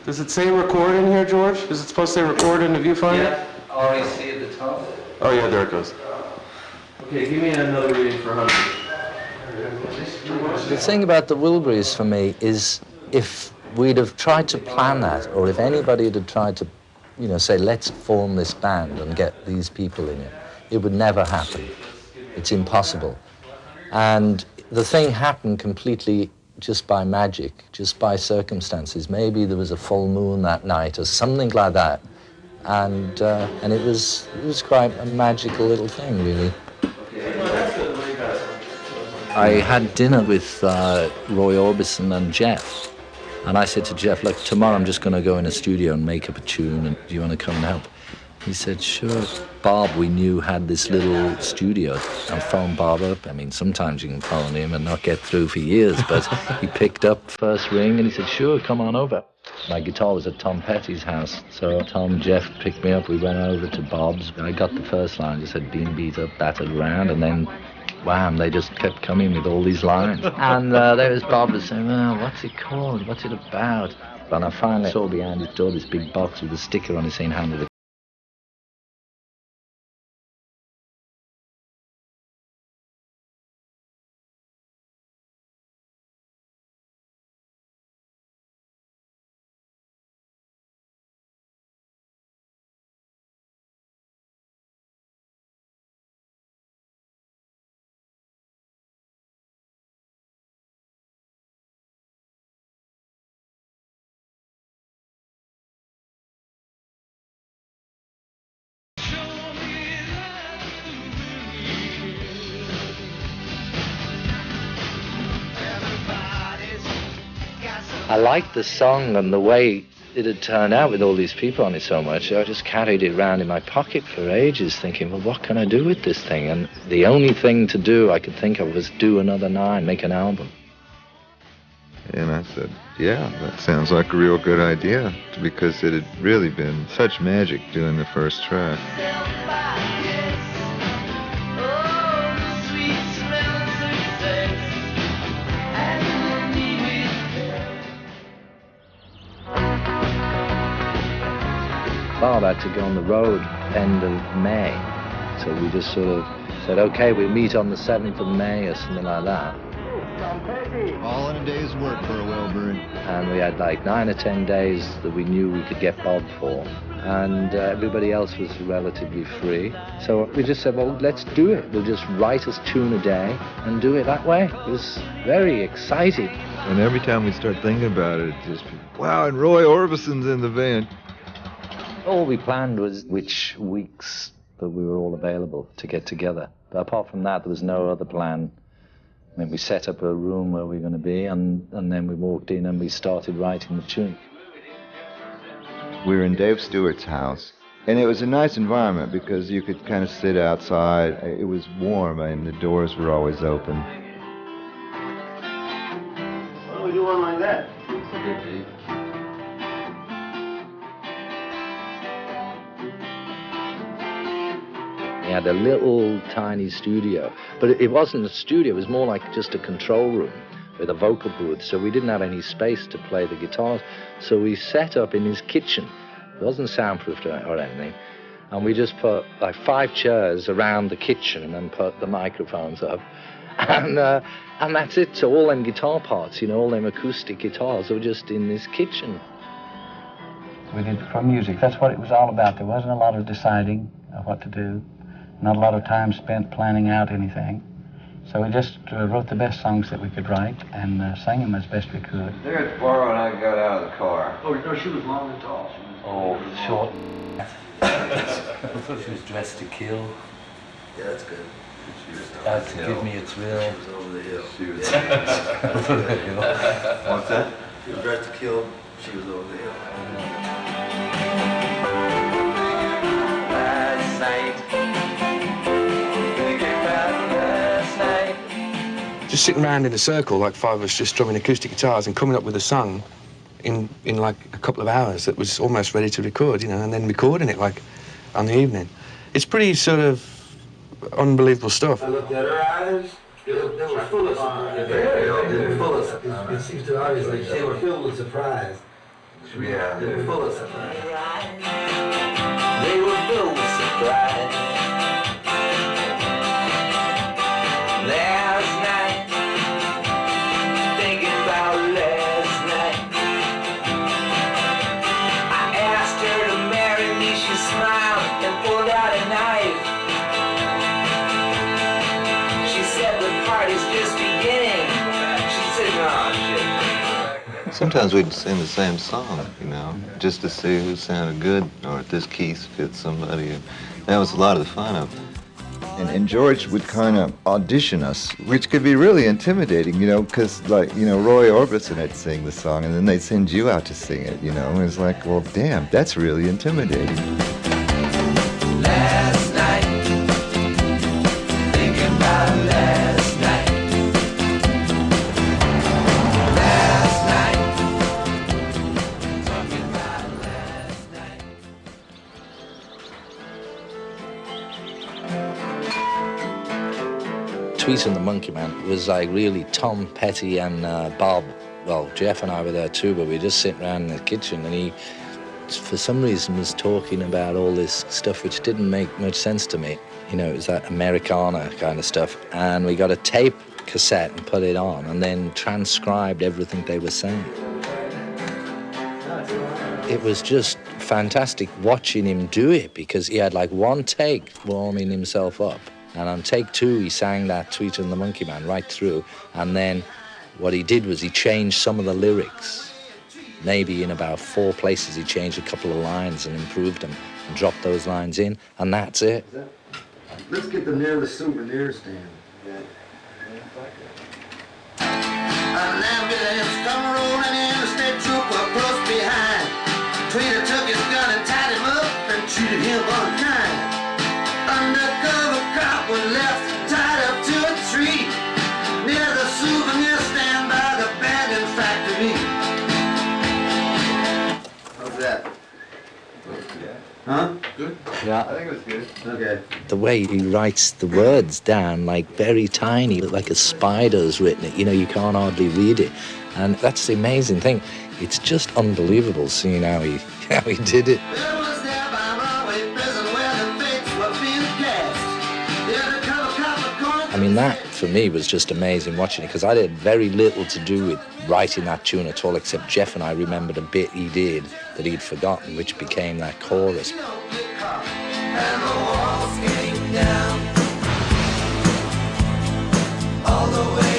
Does it say record in here, George? Is it supposed to say record in the viewfinder? Yeah, REC at the top. Oh yeah, there it goes. Okay, give me another reading for 100. The thing about the Wilburys for me is if we'd have tried to plan that, or if anybody had tried to, you know, say, let's form this band and get these people in it would never happen. It's impossible. And the thing happened completely just by magic, just by circumstances. Maybe there was a full moon that night or something like that. And it was quite a magical little thing, really. I had dinner with Roy Orbison and Jeff, and I said to Jeff, look, tomorrow I'm just going to go in a studio and make up a tune, and do you want to come and help? He said, sure. Bob, we knew, had this little studio. I phoned Bob up. I mean, sometimes you can phone him and not get through for years, but he picked up first ring and he said, sure, come on over. My guitar was at Tom Petty's house, so Tom and Jeff picked me up. We went over to Bob's. I got the first line, just had been beat up, battered around, and then wham, they just kept coming with all these lines. And there was Bob was saying, oh, what's it called? What's it about? And I finally saw behind his door this big box with a sticker on it saying, hand it. I liked the song and the way it had turned out with all these people on it so much. I just carried it around in my pocket for ages thinking, well, what can I do with this thing? And the only thing to do I could think of was do another 9, make an album. And I said, yeah, that sounds like a real good idea, because it had really been such magic doing the first track. Bob had to go on the road end of May, so we just sort of said, okay, we'll meet on the 7th of May or something like that. All in a day's work for a Wilbury. And we had like 9 or 10 days that we knew we could get Bob for, and everybody else was relatively free. So we just said, well, let's do it. We'll just write a tune a day and do it that way. It was very exciting. And every time we start thinking about it, it's just, wow, and Roy Orbison's in the band. All we planned was which weeks that we were all available to get together. But apart from that, there was no other plan. I mean, we set up a room where we were going to be, and then we walked in and we started writing the tune. We were in Dave Stewart's house, and it was a nice environment because you could kind of sit outside. It was warm, and the doors were always open. Why don't we do one like that? We had a little tiny studio, but it wasn't a studio, it was more like just a control room with a vocal booth, so we didn't have any space to play the guitars, so we set up in his kitchen. It wasn't soundproofed or anything, and we just put like 5 chairs around the kitchen and then put the microphones up, and that's it. So all them guitar parts, you know, all them acoustic guitars were just in this kitchen. We did for music, that's what it was all about. There wasn't a lot of deciding of what to do. Not a lot of time spent planning out anything. So we just wrote the best songs that we could write and sang them as best we could. There at the bar when I got out of the car. Oh, no, she was long and tall. Short. I thought she was dressed to kill. Yeah, that's good. She was To give me a thrill. She was over the hill. She was What's that? She was dressed to kill. She was over the hill. Last night. Just sitting around in a circle, like 5 of us, just strumming acoustic guitars and coming up with a song in like a couple of hours that was almost ready to record, you know, and then recording it like on the evening. It's pretty sort of unbelievable stuff. I looked at her eyes. They were full of surprise. They were full of surprise. It seems to obviously they were filled with surprise. Yeah, they're full of surprise. They were filled with surprise. Last night, thinking about last night, I asked her to marry me. She smiled and pulled out a knife. She said the party's just beginning. She said, "Oh shit." Sometimes we'd sing the same song, you know, just to see who sounded good or if this key fits somebody. And that was a lot of the fun of it. And George would kind of audition us, which could be really intimidating, you know, because, like, you know, Roy Orbison would sing the song, and then they'd send you out to sing it, you know. And it's like, well, damn, that's really intimidating. Last night, thinking about last night. Last night, talking about last night. Tweet and the Monkey Man was like really Tom Petty and Bob. Well, Jeff and I were there too, but we were just sitting around in the kitchen, and he, for some reason, was talking about all this stuff which didn't make much sense to me. You know, it was that Americana kind of stuff. And we got a tape cassette and put it on, and then transcribed everything they were saying. It was just fantastic watching him do it, because he had like one take warming himself up. And on take two, he sang that Tweet and the Monkey Man right through. And then what he did was he changed some of the lyrics. Maybe in about 4 places he changed a couple of lines and improved them and dropped those lines in, and that's it. Let's get them near the souvenir stand. An ambulance come rolling in, a state trooper close behind. Tweeter took his gun and tied him up and treated him unkind. Undercover cop was left tied up to a tree near the souvenir stand by the abandoned factory. How's that? Huh? Good? Yeah. I think it was good. Okay. The way he writes the words down, like very tiny, like a spider's written it, you know, you can't hardly read it. And that's the amazing thing. It's just unbelievable seeing how he did it. There was there by Broadway prison where the fates were being cast. The undercover cop according I mean, that for me was just amazing watching it, because I had very little to do with writing that tune at all, except Jeff and I remembered a bit he did that he'd forgotten, which became that chorus. and the walls came down all the way.